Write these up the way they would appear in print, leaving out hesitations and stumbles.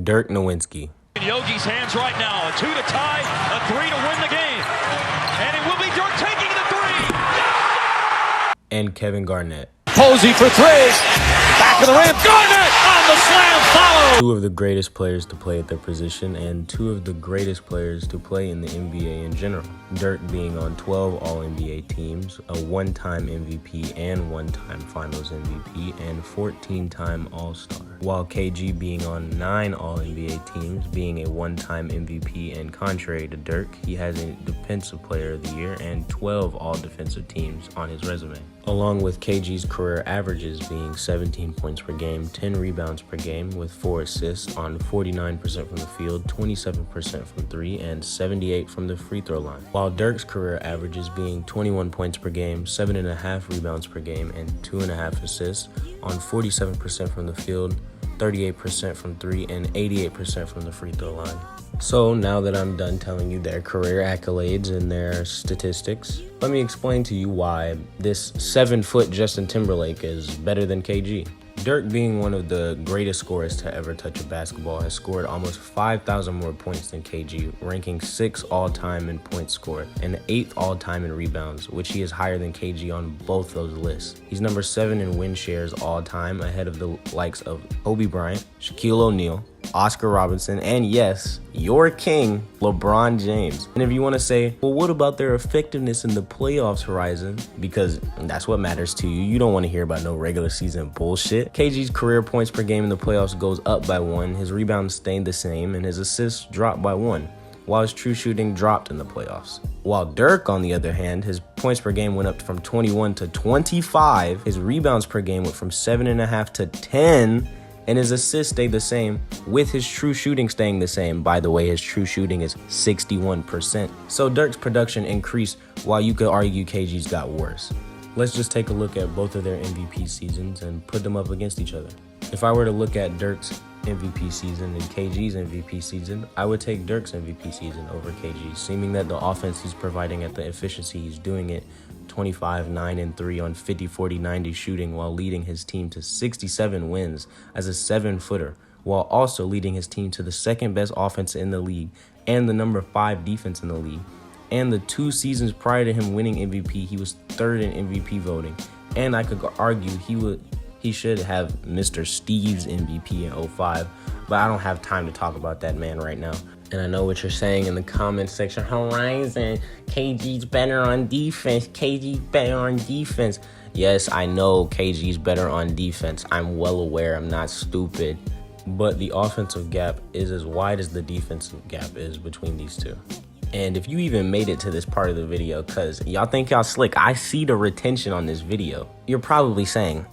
Dirk Nowitzki. Yogi's hands right now. A 2 to tie, a 3 to win the game. And it will be Dirk taking the 3. And Kevin Garnett. Posey for 3. Back of the rim. Garnett on the slam follow. Two of the greatest players to play at their position and two of the greatest players to play in the NBA in general. Dirk being on 12 All-NBA teams, a one-time MVP and one-time Finals MVP, and 14-time All-Star. While KG being on 9 All-NBA teams, being a one-time MVP, and contrary to Dirk, he has a Defensive Player of the Year and 12 All-Defensive teams on his resume. Along with KG's career averages being 17 points per game, 10 rebounds per game, with 4 assists on 49% from the field, 27% from 3, and 78% from the free throw line. While Dirk's career averages being 21 points per game, 7.5 rebounds per game, and 2.5 assists on 47% from the field, 38% from 3, and 88% from the free throw line. So now that I'm done telling you their career accolades and their statistics, let me explain to you why this 7-foot Justin Timberlake is better than KG. Dirk, being one of the greatest scorers to ever touch a basketball, has scored almost 5,000 more points than KG, ranking 6th all-time in points scored and 8th all-time in rebounds, which he is higher than KG on both those lists. He's number 7 in win shares all-time, ahead of the likes of Kobe Bryant, Shaquille O'Neal, Oscar Robertson, and yes, your king, LeBron James. And if you want to say, well, what about their effectiveness in the playoffs, Horizon? Because that's what matters to you. You don't want to hear about no regular season bullshit. KG's career points per game in the playoffs goes up by 1, his rebounds stayed the same, and his assists dropped by 1, while his true shooting dropped in the playoffs. While Dirk, on the other hand, his points per game went up from 21 to 25, his rebounds per game went from 7.5 to 10, and his assists stayed the same, with his true shooting staying the same. By the way, his true shooting is 61%. So Dirk's production increased, while you could argue KG's got worse. Let's just take a look at both of their MVP seasons and put them up against each other. If I were to look at Dirk's MVP season and KG's MVP season, I would take Dirk's MVP season over KG's, seeming that the offense he's providing at the efficiency he's doing it, 25, 9, and 3 on 50, 40, 90 shooting, while leading his team to 67 wins as a 7-footer, while also leading his team to the 2nd best offense in the league and the number 5 defense in the league. And the 2 seasons prior to him winning MVP, he was 3rd in MVP voting. And I could argue he should have Mr. Steve's MVP in 05, but I don't have time to talk about that man right now. And I know what you're saying in the comment section. Horizon, KG's better on defense. KG's better on defense. Yes, I know KG's better on defense. I'm well aware. I'm not stupid. But the offensive gap is as wide as the defensive gap is between these two. And if you even made it to this part of the video, because y'all think y'all slick, I see the retention on this video. You're probably saying,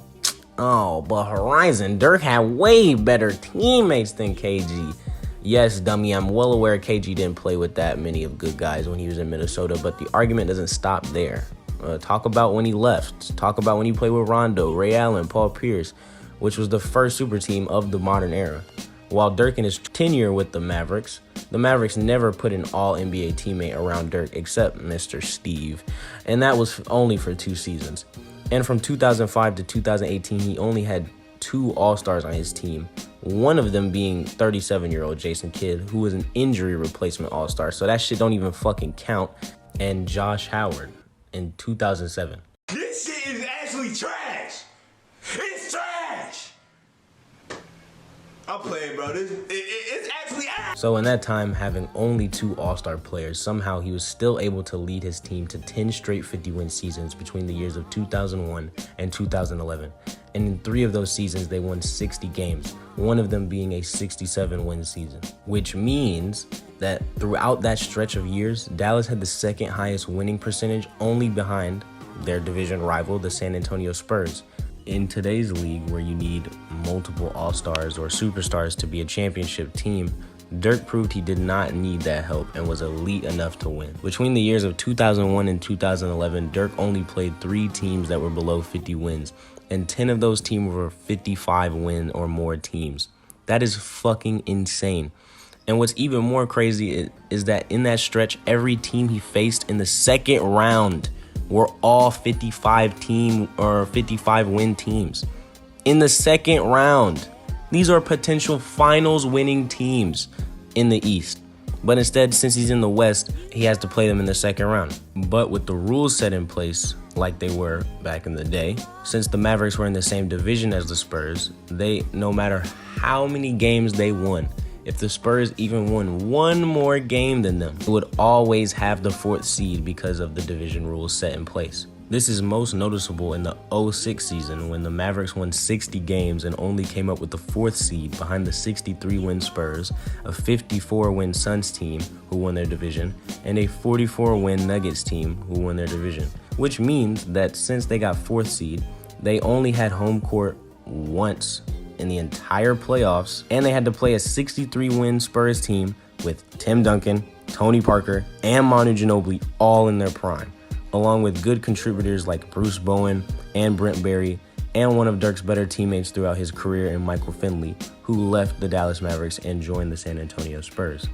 oh, but Horizon, Dirk had way better teammates than KG. Yes, dummy, I'm well aware KG didn't play with that many of good guys when he was in Minnesota, but the argument doesn't stop there. Talk about when he left. Talk about when he played with Rondo, Ray Allen, Paul Pierce, which was the first super team of the modern era. While Dirk in his tenure with the Mavericks never put an all-NBA teammate around Dirk except Mr. Steve, and that was only for 2 seasons. And from 2005 to 2018, he only had 2 All-Stars on his team, one of them being 37-year-old Jason Kidd, who was an injury replacement All-Star, so that shit don't even fucking count, and Josh Howard in 2007. This shit is actually trash. It's trash. I'm playing, bro. It's actually ass. So in that time, having only 2 All-Star players, somehow he was still able to lead his team to 10 straight 50-win seasons between the years of 2001 and 2011. And in 3 of those seasons, they won 60 games, one of them being a 67-win season. Which means that throughout that stretch of years, Dallas had the 2nd highest winning percentage, only behind their division rival, the San Antonio Spurs. In today's league, where you need multiple All-Stars or superstars to be a championship team, Dirk proved he did not need that help and was elite enough to win. Between the years of 2001 and 2011, Dirk only played 3 teams that were below 50 wins, and 10 of those teams were 55 win or more teams. That is fucking insane. And what's even more crazy is that in that stretch, every team he faced in the 2nd round were all 55 win teams. In the 2nd round, These are potential finals winning teams in the East. But instead, since he's in the West, he has to play them in the second round. But with the rules set in place, like they were back in the day, since the Mavericks were in the same division as the Spurs, no matter how many games they won, if the Spurs even won one more game than them, it would always have the 4th seed because of the division rules set in place. This is most noticeable in the 06 season when the Mavericks won 60 games and only came up with the 4th seed behind the 63-win Spurs, a 54-win Suns team who won their division, and a 44-win Nuggets team who won their division. Which means that since they got 4th seed, they only had home court once in the entire playoffs, and they had to play a 63-win Spurs team with Tim Duncan, Tony Parker, and Manu Ginobili all in their prime, along with good contributors like Bruce Bowen and Brent Barry, and one of Dirk's better teammates throughout his career in Michael Finley, who left the Dallas Mavericks and joined the San Antonio Spurs.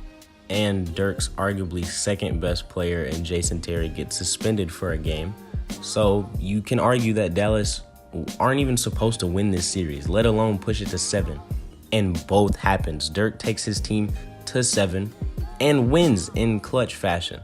And Dirk's arguably second best player in Jason Terry gets suspended for a game, so you can argue that Dallas aren't even supposed to win this series, let alone push it to 7. And both happens. Dirk takes his team to 7 and wins in clutch fashion.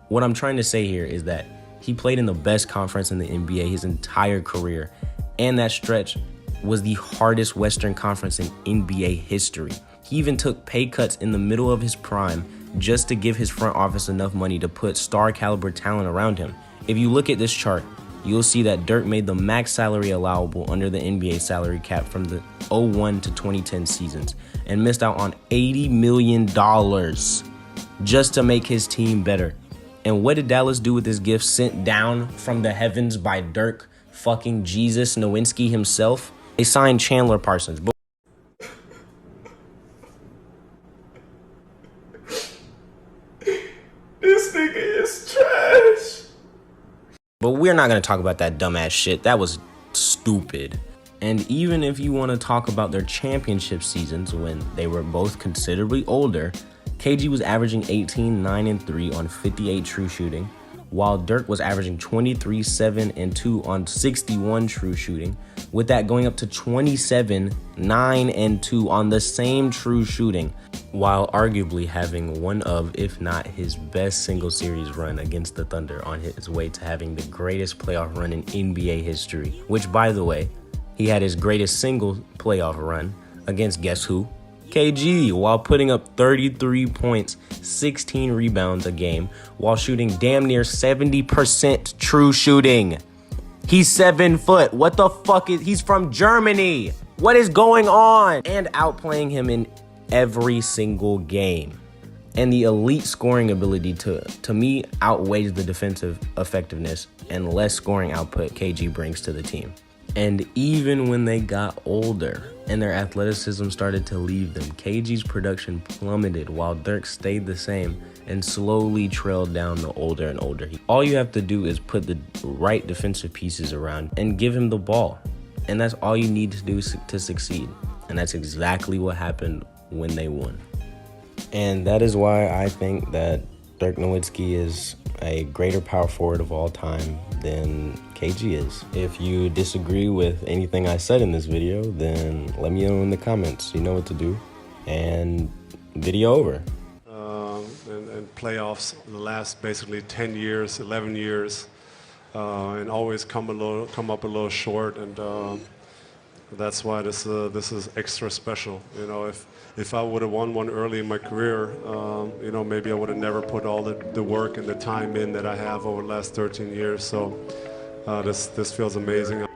What I'm trying to say here is that he played in the best conference in the NBA his entire career, and that stretch was the hardest Western Conference in NBA history. He even took pay cuts in the middle of his prime just to give his front office enough money to put star caliber talent around him. If you look at this chart, you'll see that Dirk made the max salary allowable under the NBA salary cap from the 01 to 2010 seasons and missed out on $80 million just to make his team better. And what did Dallas do with this gift sent down from the heavens by Dirk fucking Jesus Nowitzki himself? They signed Chandler Parsons. This nigga is trash. But we're not going to talk about that dumbass shit. That was stupid. And even if you want to talk about their championship seasons when they were both considerably older, KG was averaging 18, 9, and 3 on 58 true shooting, while Dirk was averaging 23, 7, and 2 on 61 true shooting, with that going up to 27, 9, and 2 on the same true shooting, while arguably having one of, if not his best single series run against the Thunder on his way to having the greatest playoff run in NBA history, which, by the way, he had his greatest single playoff run against guess who? KG, while putting up 33 points, 16 rebounds a game, while shooting damn near 70% true shooting. He's 7 foot. What the fuck he's from Germany. What is going on? And outplaying him in every single game. And the elite scoring ability to me outweighs the defensive effectiveness and less scoring output KG brings to the team. And even when they got older and their athleticism started to leave them, KG's production plummeted while Dirk stayed the same and slowly trailed down the older and older. All you have to do is put the right defensive pieces around and give him the ball. And that's all you need to do to succeed. And that's exactly what happened when they won. And that is why I think that Dirk Nowitzki is a greater power forward of all time than KG is. If you disagree with anything I said in this video, then let me know in the comments. You know what to do. And video over. And playoffs the last basically 10 years, 11 years, and always come up a little short, and that's why this is extra special. You know, if I would have won one early in my career, you know, maybe I would have never put all the work and the time in that I have over the last 13 years. So this feels amazing.